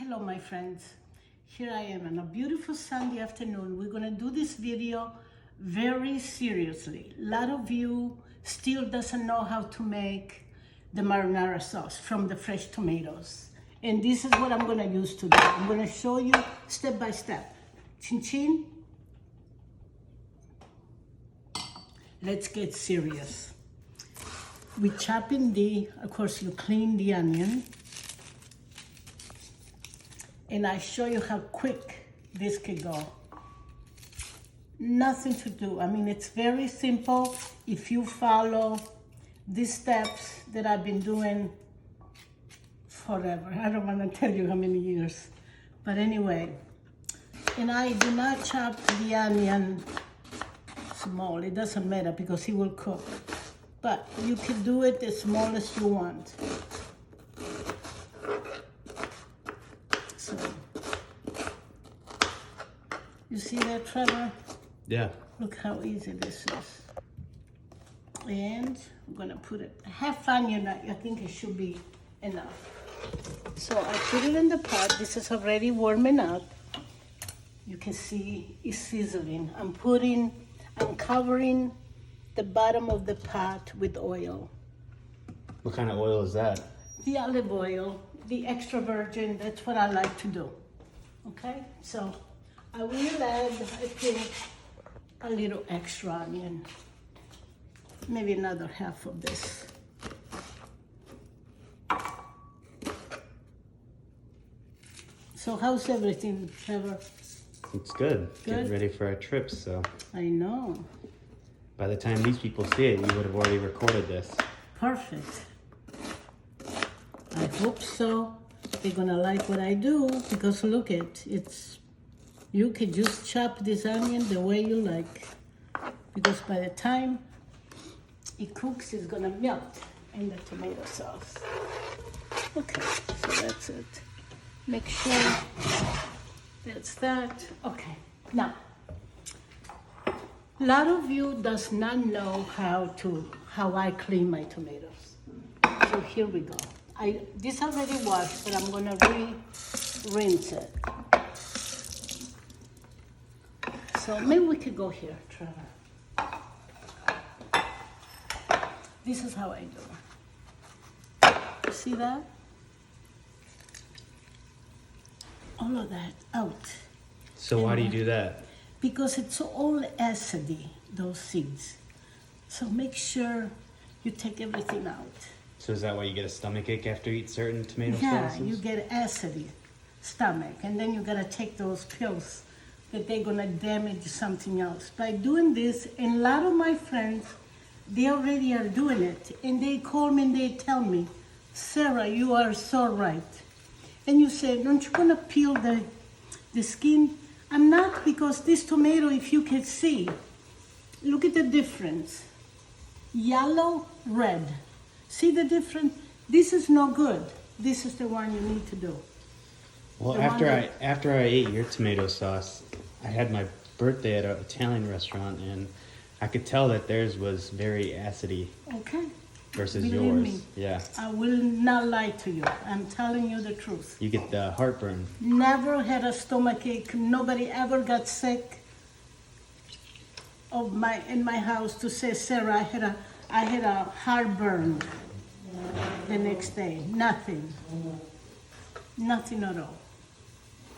Hello my friends, here I am on a beautiful Sunday afternoon. We're gonna do this video very seriously. A lot of you still doesn't know how to make the marinara sauce from the fresh tomatoes. And this is what I'm gonna use today. I'm gonna show you step by step. Chin chin. Let's get serious. We chop in of course you clean the onion. And I show you how quick this could go. Nothing to do. I mean, it's very simple if you follow these steps that I've been doing forever. I don't want to tell you how many years. But anyway, and I do not chop the onion small. It doesn't matter because it will cook. But you can do it as small as you want. So, you see that, Trevor? Yeah. Look how easy this is. And I'm gonna put it, half onion, I think it should be enough. So I put it in the pot. This is already warming up. You can see it's sizzling. I'm covering the bottom of the pot with oil. What kind of oil is that? The olive oil, the extra virgin, that's what I like to do. Okay, so I will add, I think, a little extra onion. Maybe another half of this. So how's everything, Trevor? It's good. Good? Getting ready for our trip, so I know. by the time these people see it, you would have already recorded this. Perfect. I hope so. They're gonna like what I do because look you can just chop this onion the way you like. Because by the time it cooks, it's gonna melt in the tomato sauce. Okay, so that's it. Make sure that's that. Okay, now, a lot of you does not know how I clean my tomatoes. So here we go. This already washed, but I'm gonna rinse it. So maybe we could go here, Trevor. This is how I do it. You see that? All of that out. So why do you do that? Because it's all acidy, those seeds. So make sure you take everything out. So is that why you get a stomachache after you eat certain tomato Yeah, sauces? you get acidy stomach, and then you gotta take those pills that they're gonna damage something else. By doing this, and a lot of my friends, they already are doing it, and they call me and they tell me, Sarah, you are so right. And you say, don't you wanna peel the skin? I'm not, because this tomato, if you can see, look at the difference. Yellow, red. See the difference? This is no good. This is the one you need to do. Well, The after I ate your tomato sauce, I had my birthday at an Italian restaurant, and I could tell that theirs was very acidy Okay. versus Believe yours. me. Yeah. I will not lie to you. I'm telling you the truth. You get the heartburn. Never had a stomachache. Nobody ever got sick in my house to say, Sarah, I had a heartburn the next day. Nothing. Nothing at all.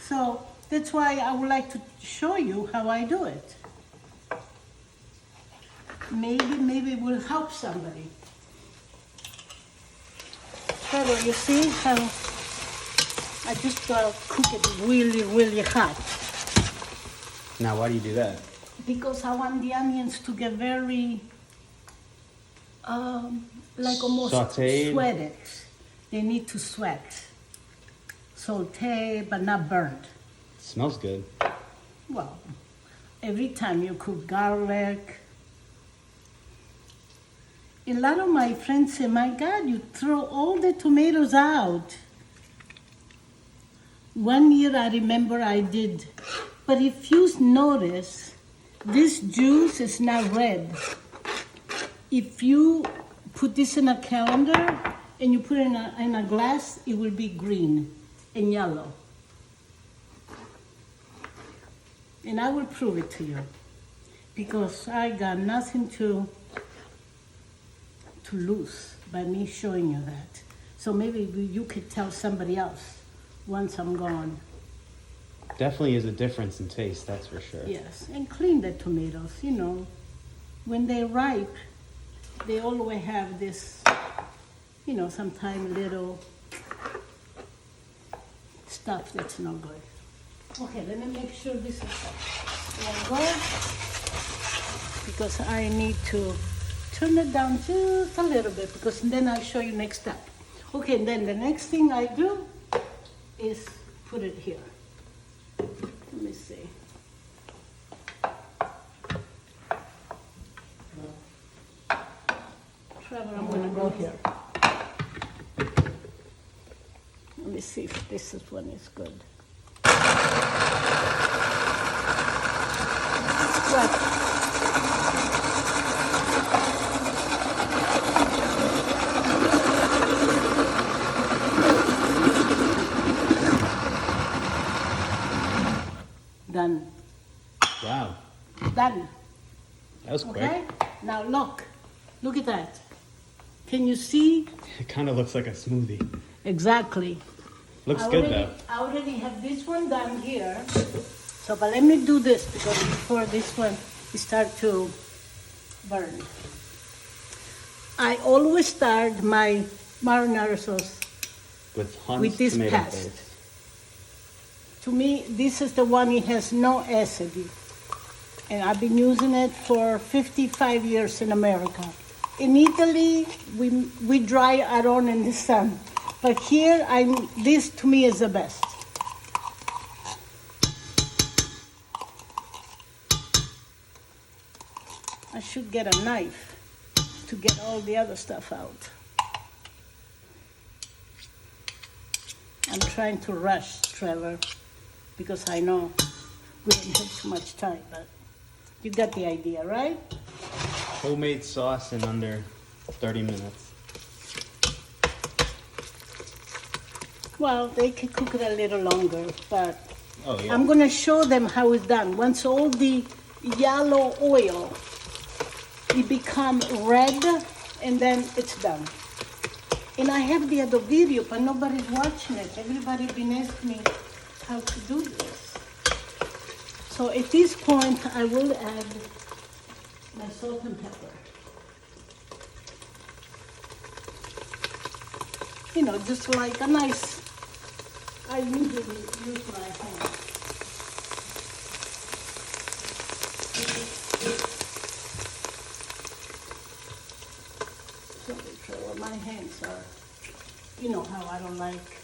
So that's why I would like to show you how I do it. Maybe it will help somebody. Trevor, you see how I just gotta cook it really, really hot. Now, why do you do that? Because I want the onions to get very, like almost Sauteed? sweated. They need to sweat. Saute, but not burnt. Smells good. Well, every time you cook garlic, a lot of my friends say, my God, you throw all the tomatoes out. One year I remember I did, but if you notice, this juice is not red. If you put this in a calendar and you put it in a glass, it will be green and yellow. And I will prove it to you because I got nothing to lose by me showing you that. So maybe you could tell somebody else once I'm gone. Definitely is a difference in taste, that's for sure. Yes, and clean the tomatoes, you know. When they're ripe, they always have this, you know, sometimes little stuff that's not good. Okay, let me make sure this is all good because I need to turn it down just a little bit because then I'll show you next step. Okay, and then the next thing I do is put it here. Let me see. Trevor, I'm gonna go here. Let me see if this one is good. What? Done. Wow, Done. that was quick. Okay? Now look at that. Can you see? It kind of looks like a smoothie. Exactly. Looks good though. I already have this one done here. So, but let me do this because before this one start to burn. I always start my marinara sauce With Hunt's with this tomato paste. paste. To me, this is the one, it has no acid. And I've been using it for 55 years in America. In Italy, we dry our own in the sun. But here, this to me is the best. I should get a knife to get all the other stuff out. I'm trying to rush, Trevor, because I know we don't have too much time, but you got the idea, right? Homemade sauce in under 30 minutes. Well, they can cook it a little longer, but Oh yeah. I'm gonna show them how it's done. Once all the yellow oil, it become red, and then it's done. And I have the other video, but nobody's watching it. Everybody been asking me how to do this. So at this point, I will add my salt and pepper. You know, just like a nice, I usually use my hand. So my hands are, you know how I don't like.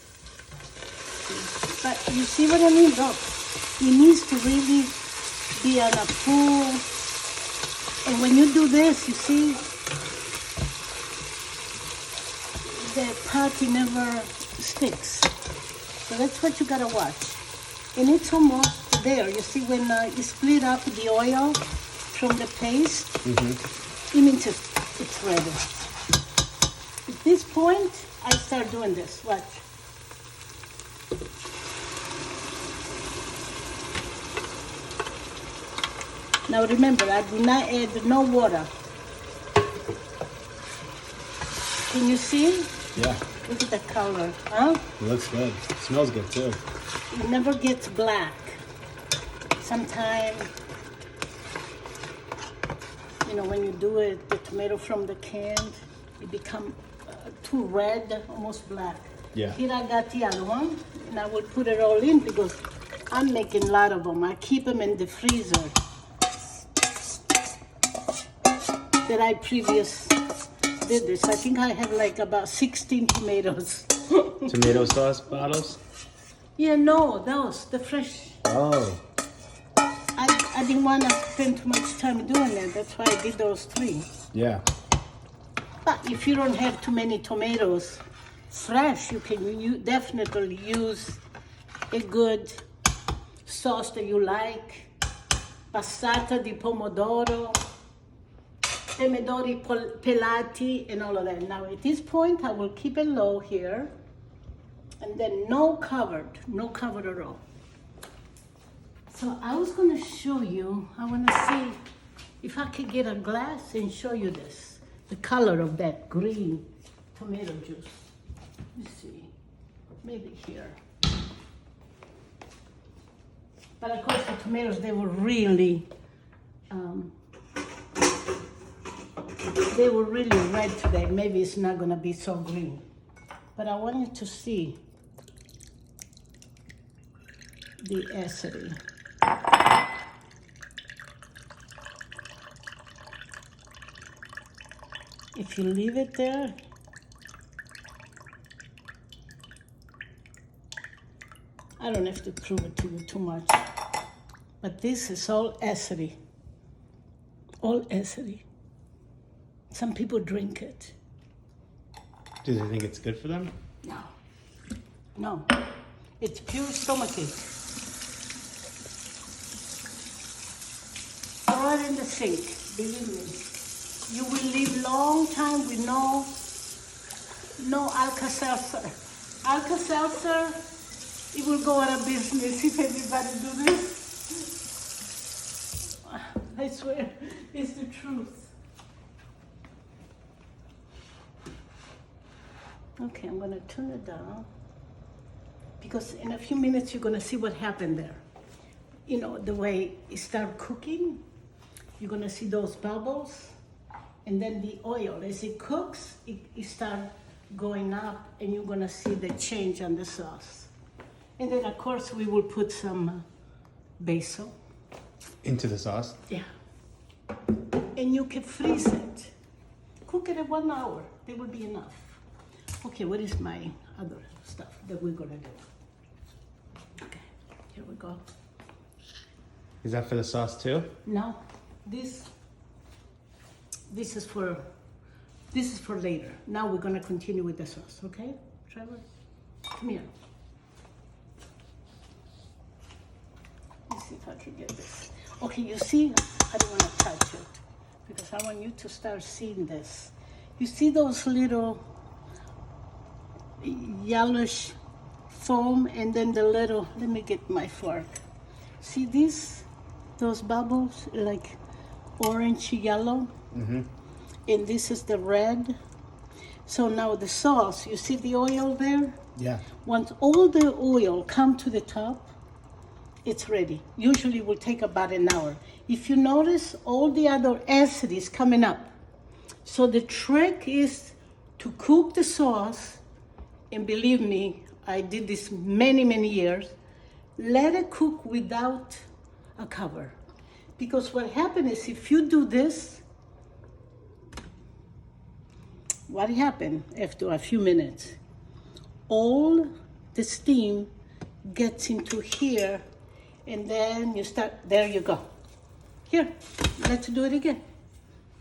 But you see what I mean? Look, it needs to really be on a full, and when you do this, you see, the patty never sticks. So that's what you gotta watch. And it's almost there. You see when you split up the oil from the paste, it means it's ready. At this point, I start doing this. Watch. Now remember, I do not add no water. Can you see? Yeah. Look at the color, huh? It looks good. It smells good too. It never gets black. Sometimes, you know, when you do it, the tomato from the can, it become too red, almost black. Yeah. Here I got the other one, and I will put it all in because I'm making a lot of them. I keep them in the freezer that I previous did this. I think I have like about 16 tomatoes. Tomato sauce bottles? Yeah, no, those, the fresh. Oh. I didn't want to spend too much time doing that. That's why I did those 3. Yeah. But if you don't have too many tomatoes fresh, you can definitely use a good sauce that you like. Passata di pomodoro, pomodori pelati, and all of that. Now at this point, I will keep it low here. And then no covered at all. So I was gonna show you, I wanna see if I could get a glass and show you this, the color of that green tomato juice. Let me see, maybe here. But of course the tomatoes, they were really red today. Maybe it's not gonna be so green. But I wanted to see the acidity. If you leave it there, I don't have to prove it to you too much, but this is all acidity, all acidity. Some people drink it. Do they think it's good for them? No, no, it's pure stomachache. Throw it in the sink, believe me. You will live long time with no Alka-Seltzer. Alka-Seltzer, it will go out of business if everybody do this. I swear, it's the truth. Okay, I'm gonna turn it down because in a few minutes you're gonna see what happened there. You know, the way it started cooking, you're gonna see those bubbles. And then the oil, as it cooks, it starts going up and you're gonna see the change on the sauce. And then of course we will put some basil. Into the sauce? Yeah. And you can freeze it. Cook it at 1 hour, it will be enough. Okay, what is my other stuff that we're gonna do? Okay, here we go. Is that for the sauce too? Now, this is for later. Now we're gonna continue with the sauce, okay? Trevor, come here. Let's see if I can get this. Okay, you see, I don't wanna touch it because I want you to start seeing this. You see those little yellowish foam and then the little, let me get my fork. See those bubbles, like orange yellow? Mm-hmm. And this is the red. So now the sauce, you see the oil there? Yeah. Once all the oil come to the top, it's ready. Usually will take about an hour. If you notice, all the other acid is coming up. So the trick is to cook the sauce, and believe me, I did this many, many years. Let it cook without a cover. Because what happens is if you do this, what happened after a few minutes? All the steam gets into here, and then you start, there you go. Here, let's do it again.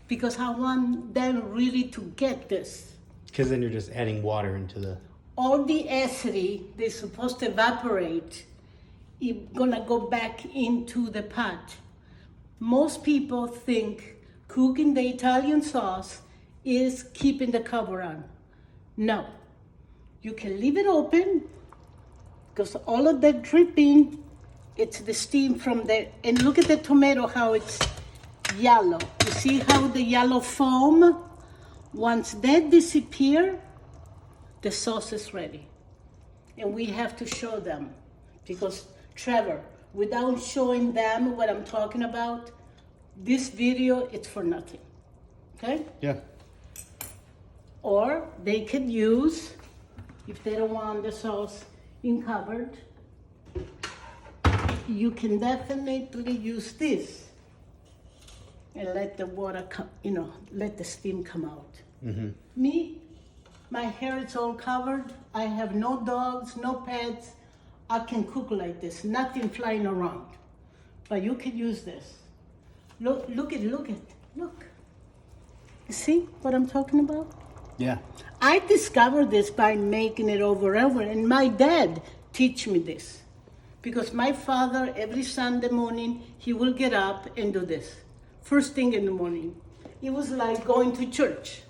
Because I want them really to get this. Because then you're just adding water into the... All the acidity, they're supposed to evaporate. It's gonna go back into the pot. Most people think cooking the Italian sauce is keeping the cover on. No, you can leave it open because all of that dripping, it's the steam from the, and look at the tomato, how it's yellow. You see how the yellow foam, once that disappears, the sauce is ready. And we have to show them because Trevor, without showing them what I'm talking about, this video, it's for nothing, okay? Yeah. Or they could use, if they don't want the sauce covered, you can definitely use this and let the water come, let the steam come out. Mm-hmm. Me, my hair is all covered. I have no dogs, no pets. I can cook like this, nothing flying around. But you can use this. Look. You see what I'm talking about? Yeah. I discovered this by making it over and over, and my dad teach me this. Because my father, every Sunday morning, he will get up and do this. First thing in the morning. It was like going to church.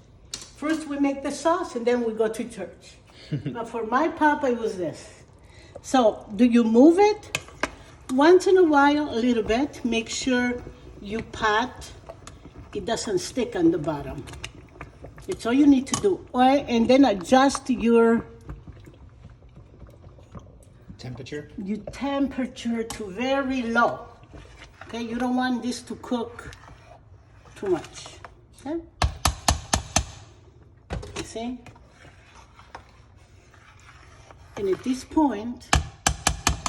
First we make the sauce, and then we go to church. But for my papa, it was this. So, do you move it? Once in a while, a little bit. Make sure you pat. It doesn't stick on the bottom. It's all you need to do. And then adjust your Temperature? to very low. Okay, you don't want this to cook too much. Okay? You see? And at this point,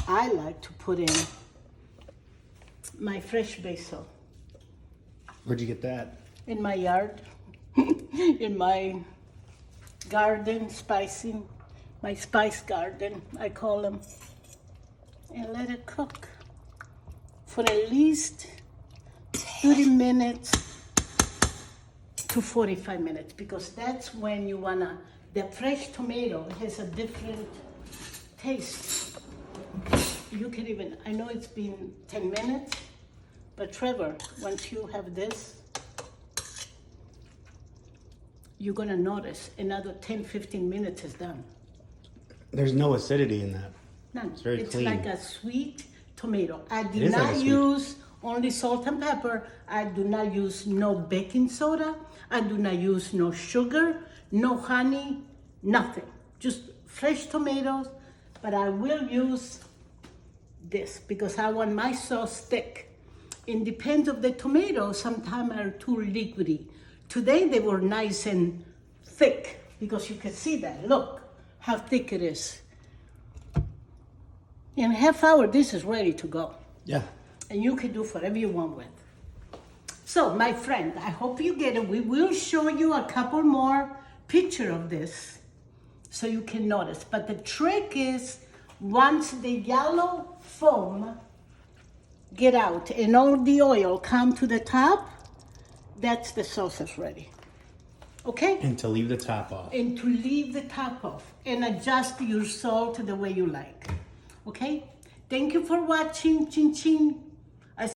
I like to put in my fresh basil Where'd you get that? in my yard, in my garden, my spice garden, I call them, and let it cook for at least 30 minutes to 45 minutes, because that's when you wanna, the fresh tomato has a different taste. You can even, I know it's been 10 minutes, but Trevor, once you have this, you're gonna notice another 10, 15 minutes is done. There's no acidity in that. None. It's very clean. Like a sweet tomato. I It did is like not a sweet- use only salt and pepper. I do not use no baking soda. I do not use no sugar, no honey, nothing. Just fresh tomatoes, but I will use this because I want my sauce thick. It depends of the tomatoes, sometimes are too liquidy. Today they were nice and thick because you can see that. Look how thick it is. In a half hour, this is ready to go. Yeah. And you can do whatever you want with. So, my friend, I hope you get it. We will show you a couple more picture of this so you can notice. But the trick is, once the yellow foam get out and all the oil come to the top, that's the sauce is ready. Okay? And to leave the top off. And to leave the top off and adjust your salt the way you like. Okay? Thank you for watching. Chin chin.